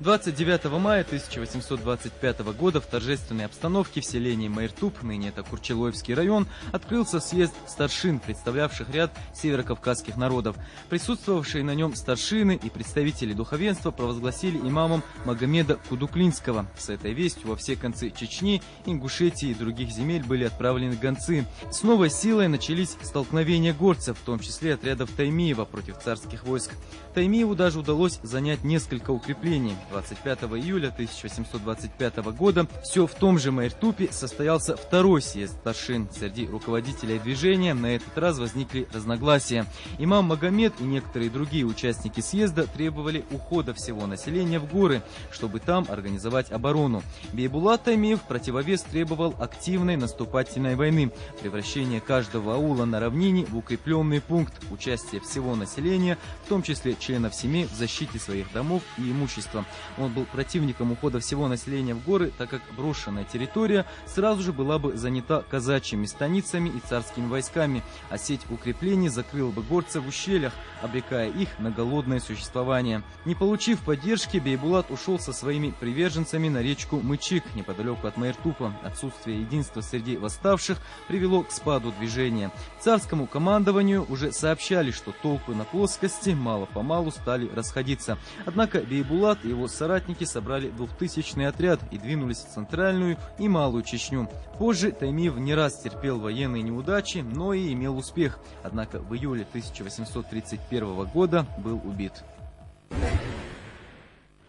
29 мая 1825 года в торжественной обстановке в селении Майртуп, ныне это Курчелоевский район, открылся съезд старшин, представлявших ряд северокавказских народов. Присутствовавшие на нем старшины и представители духовенства провозгласили имамом Магомеда Кудуклинского. С этой вестью во все концы Чечни, Ингушетии и других земель были отправлены гонцы. С новой силой начались столкновения горцев, в том числе отрядов Таймиева против царских войск. Таймиеву даже удалось занять несколько укреплений. 25 июля 1825 года все в том же Майртупе состоялся второй съезд старшин. Среди руководителей движения на этот раз возникли разногласия. Имам Магомед и некоторые другие участники съезда требовали ухода всего населения в горы, чтобы там организовать оборону. Бейбулат Таймиев в противовес требовал активной наступательной войны, превращения каждого аула на равнине в укрепленный пункт, участие всего населения, в том числе членов семей, в защите своих домов и имущества. Он был противником ухода всего населения в горы, так как брошенная территория сразу же была бы занята казачьими станицами и царскими войсками, а сеть укреплений закрыла бы горцев в ущельях, обрекая их на голодное существование. Не получив поддержки, Бейбулат ушел со своими приверженцами на речку Мычик, неподалеку от Майртупа. Отсутствие единства среди восставших привело к спаду движения. Царскому командованию уже сообщали, что толпы на плоскости мало-помалу стали расходиться. Однако Бейбулат и его соратники собрали 2000-й отряд и двинулись в центральную и малую Чечню. Позже Таймиев не раз терпел военные неудачи, но и имел успех. Однако в июле 1831 года был убит.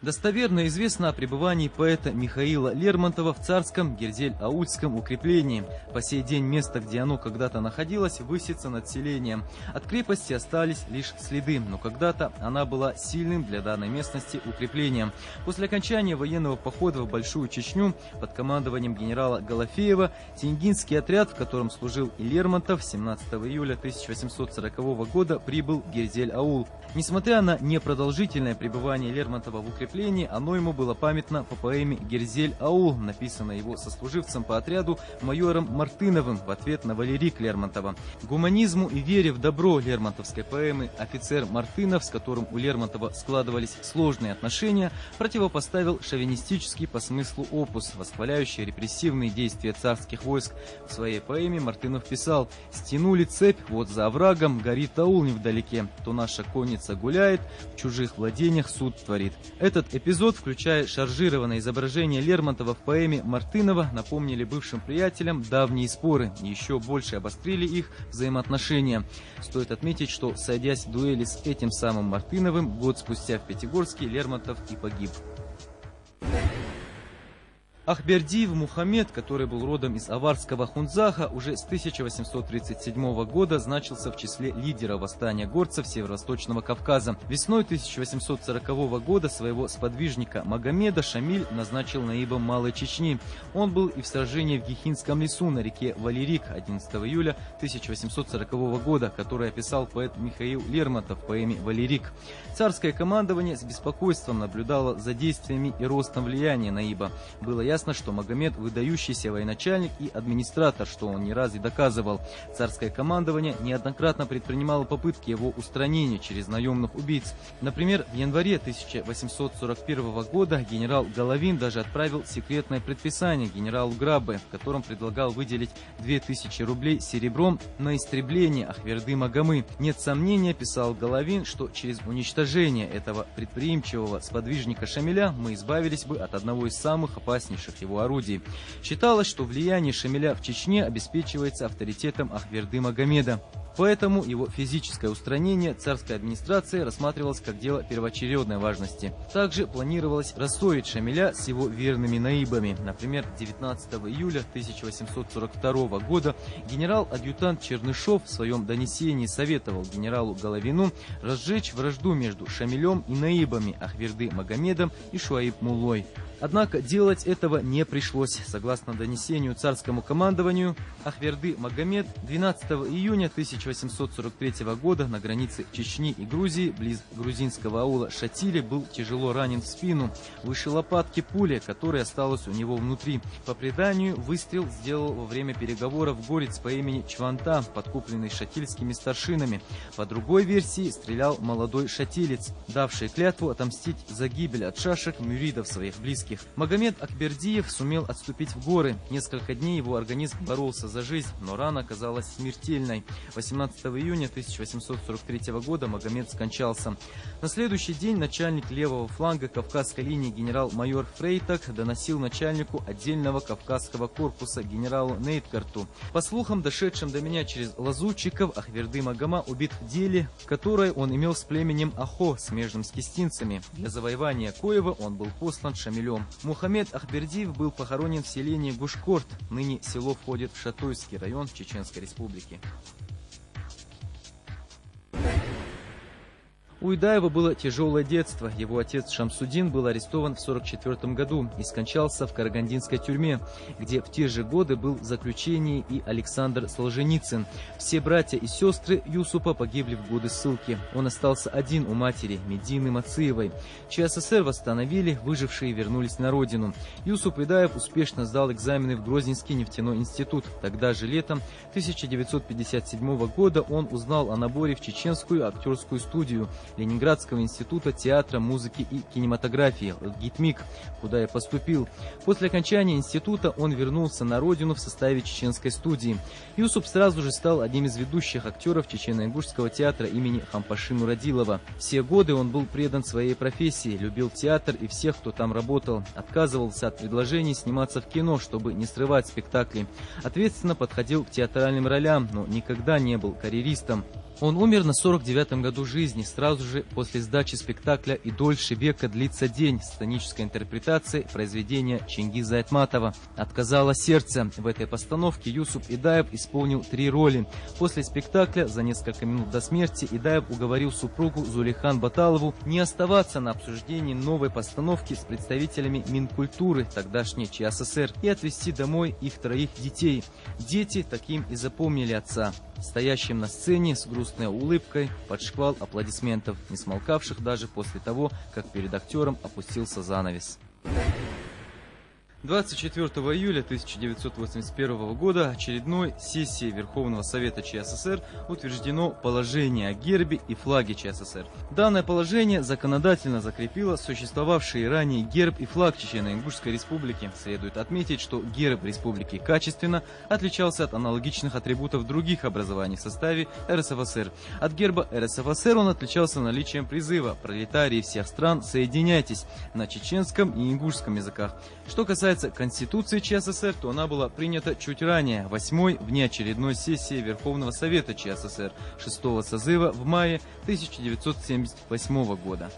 Достоверно известно о пребывании поэта Михаила Лермонтова в царском Герзель-Аульском укреплении. По сей день место, где оно когда-то находилось, высится над селением. От крепости остались лишь следы, но когда-то она была сильным для данной местности укреплением. После окончания военного похода в Большую Чечню под командованием генерала Голофеева тенгинский отряд, в котором служил и Лермонтов, 17 июля 1840 года прибыл в Герзель-Аул. Несмотря на непродолжительное пребывание Лермонтова в укреплении, оно ему было памятно по поэме «Герзель-Аул», написанной его сослуживцем по отряду майором Мартыновым в ответ на Валерик Лермонтова. Гуманизму и вере в добро лермонтовской поэмы офицер Мартынов, с которым у Лермонтова складывались сложные отношения, противопоставил шовинистический по смыслу опус, восхваляющий репрессивные действия царских войск. В своей поэме Мартынов писал: «Стянули цепь, вот за оврагом горит аул невдалеке, то наша конница гуляет, в чужих владениях суд творит». Этот эпизод, включая шаржированное изображение Лермонтова в поэме Мартынова, напомнили бывшим приятелям давние споры и еще больше обострили их взаимоотношения. Стоит отметить, что, сойдясь в дуэли с этим самым Мартыновым, год спустя в Пятигорске Лермонтов и погиб. Ахбердиев Мухаммед, который был родом из аварского Хунзаха, уже с 1837 года значился в числе лидера восстания горцев Северо-Восточного Кавказа. Весной 1840 года своего сподвижника Магомеда Шамиль назначил наибом Малой Чечни. Он был и в сражении в Гихинском лесу на реке Валерик 11 июля 1840 года, который описал поэт Михаил Лермонтов в поэме «Валерик». Царское командование с беспокойством наблюдало за действиями и ростом влияния наиба. Было ясно, что Магомед выдающийся военачальник и администратор, что он не раз и доказывал. Царское командование неоднократно предпринимало попытки его устранения через наемных убийц. Например, в январе 1841 года генерал Головин даже отправил секретное предписание генералу Граббе, в котором предлагал выделить 2000 рублей серебром на истребление Ахверды Магомы. Нет сомнения, писал Головин, что через уничтожение этого предприимчивого сподвижника Шамиля мы избавились бы от одного из самых опаснейших его орудий. Считалось, что влияние Шамиля в Чечне обеспечивается авторитетом Ахверды Магомеда. Поэтому его физическое устранение царской администрации рассматривалось как дело первоочередной важности. Также планировалось рассорить Шамиля с его верными наибами. Например, 19 июля 1842 года генерал-адъютант Чернышов в своем донесении советовал генералу Головину разжечь вражду между Шамилем и наибами Ахверды Магомедом и Шуаиб Муллой. Однако делать этого не пришлось. Согласно донесению царскому командованию, Ахверды Магомед 12 июня 1843 года на границе Чечни и Грузии, близ грузинского аула Шатили, был тяжело ранен в спину. Выше лопатки пуля, которая осталась у него внутри. По преданию, выстрел сделал во время переговоров горец по имени Чванта, подкупленный шатильскими старшинами. По другой версии, стрелял молодой шатилец, давший клятву отомстить за гибель от шашек мюридов своих близких. Магомед Акбердиев сумел отступить в горы. Несколько дней его организм боролся за жизнь, но рана оказалась смертельной. 18 июня 1843 года Магомед скончался. На следующий день начальник левого фланга Кавказской линии генерал-майор Фрейтак доносил начальнику отдельного Кавказского корпуса генералу Нейткарту. По слухам, дошедшим до меня через лазутчиков, Ахверды Магома убит в деле, которое он имел с племенем Ахо, смежным с кистинцами. Для завоевания коего он был послан Шамилем. Мухаммед Ахбердиев был похоронен в селении Гушкорт, ныне село входит в Шатойский район Чеченской Республики. У Идаева было тяжелое детство. Его отец Шамсудин был арестован в 1944 году и скончался в Карагандинской тюрьме, где в те же годы был в заключении и Александр Солженицын. Все братья и сестры Юсупа погибли в годы ссылки. Он остался один у матери, Медины Мациевой. ЧССР восстановили, выжившие вернулись на родину. Юсуп Идаев успешно сдал экзамены в Грозненский нефтяной институт. Тогда же летом 1957 года он узнал о наборе в чеченскую актерскую студию Ленинградского института театра, музыки и кинематографии ЛГИТМИК, куда я поступил. После окончания института он вернулся на родину в составе чеченской студии. Юсуп сразу же стал одним из ведущих актеров Чечено-Ингушского театра имени Хампаши Мурадилова. Все годы он был предан своей профессии, любил театр и всех, кто там работал. Отказывался от предложений сниматься в кино, чтобы не срывать спектакли. Ответственно подходил к театральным ролям, но никогда не был карьеристом. Он умер на 49-м году жизни, сразу же после сдачи спектакля «И дольше века длится день» сценической интерпретации произведения Чингиза Айтматова. «Отказало сердце». В этой постановке Юсуп Идаев исполнил 3 роли. После спектакля, за несколько минут до смерти, Идаев уговорил супругу Зулейхан Баталову не оставаться на обсуждении новой постановки с представителями Минкультуры тогдашней ЧССР и отвезти домой их 3 детей. Дети таким и запомнили отца, стоящим на сцене с грустной улыбкой под шквал аплодисментов, не смолкавших даже после того, как перед актером опустился занавес. 24 июля 1981 года очередной сессией Верховного Совета ЧССР утверждено положение о гербе и флаге ЧССР. Данное положение законодательно закрепило существовавшие ранее герб и флаг Чечено-Ингушской Республики. Следует отметить, что герб республики качественно отличался от аналогичных атрибутов других образований в составе РСФСР. От герба РСФСР он отличался наличием призыва «Пролетарии всех стран, соединяйтесь» на чеченском и ингушском языках. Что касается Конституции ЧССР, то она была принята чуть ранее, 8-й внеочередной сессии Верховного Совета ЧССР 6-го созыва в мае 1978 года.